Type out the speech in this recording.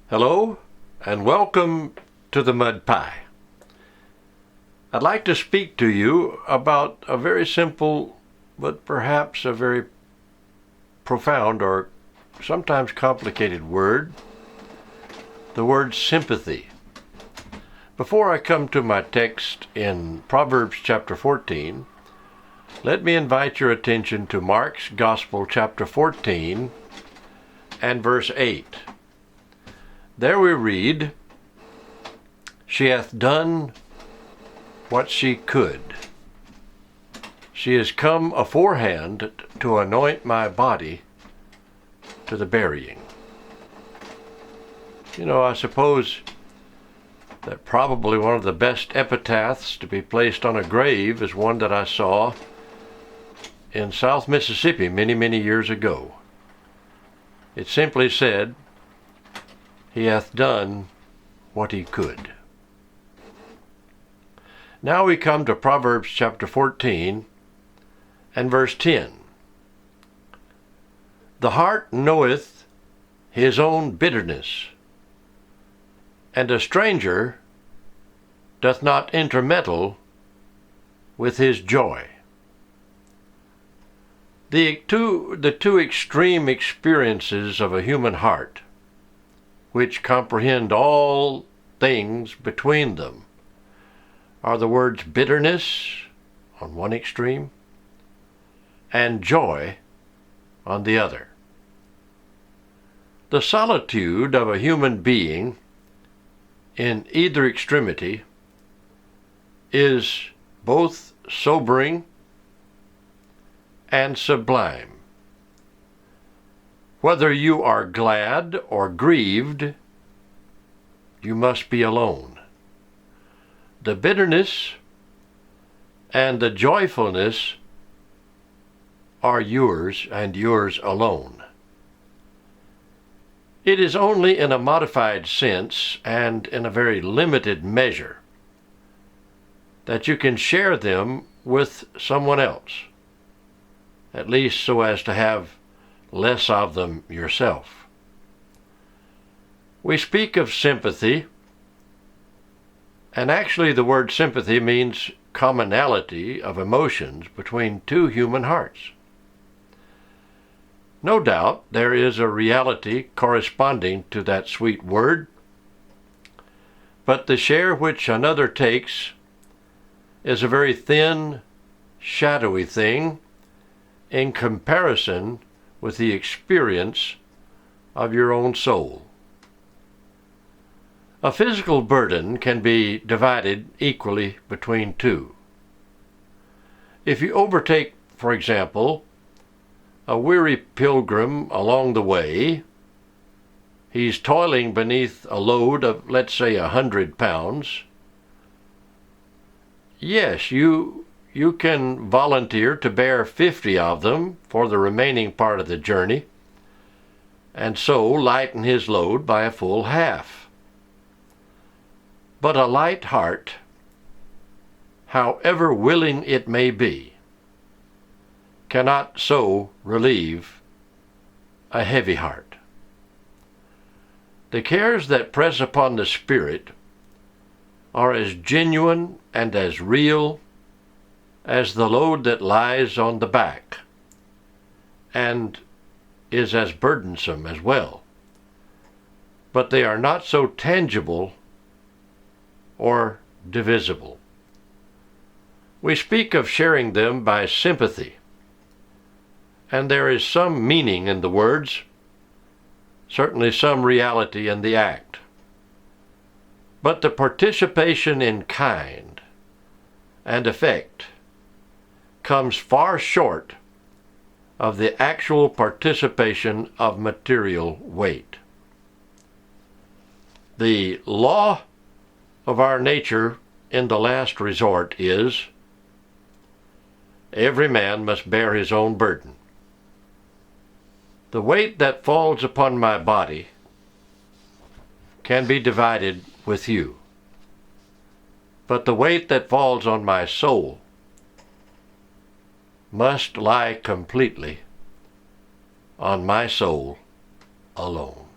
Hello, and welcome to the Mud Pie. I'd like to speak to you about a very simple, but perhaps a very profound or sometimes complicated word, the word sympathy. Before I come to my text in Proverbs chapter 14, let me invite your attention to Mark's Gospel chapter 14 and verse 8. There we read, "She hath done what she could. She is come aforehand to anoint my body to the burying." I suppose that probably one of the best epitaphs to be placed on a grave is one that I saw in South Mississippi many, many years ago. It simply said, "He hath done what he could." Now we come to Proverbs chapter 14 and verse 10. "The heart knoweth his own bitterness, and a stranger doth not intermeddle with his joy." The two extreme experiences of a human heart, which comprehend all things between them, are the words bitterness on one extreme and joy on the other. The solitude of a human being in either extremity is both sobering and sublime. Whether you are glad or grieved, you must be alone. The bitterness and the joyfulness are yours and yours alone. It is only in a modified sense and in a very limited measure that you can share them with someone else, at least so as to have less of them yourself. We speak of sympathy, and actually the word sympathy means commonality of emotions between two human hearts. No doubt there is a reality corresponding to that sweet word, but the share which another takes is a very thin, shadowy thing in comparison with the experience of your own soul. A physical burden can be divided equally between two. If you overtake, for example, a weary pilgrim along the way, he's toiling beneath a load of, let's say, 100 pounds. Yes, you can volunteer to bear 50 of them for the remaining part of the journey, and so lighten his load by a full half. But a light heart, however willing it may be, cannot so relieve a heavy heart. The cares that press upon the spirit are as genuine and as real as the load that lies on the back, and is as burdensome as well. But they are not so tangible or divisible. We speak of sharing them by sympathy, and there is some meaning in the words, certainly some reality in the act. But the participation in kind and effect comes far short of the actual participation of material weight. The law of our nature in the last resort is, every man must bear his own burden. The weight that falls upon my body can be divided with you, but the weight that falls on my soul must lie completely on my soul alone.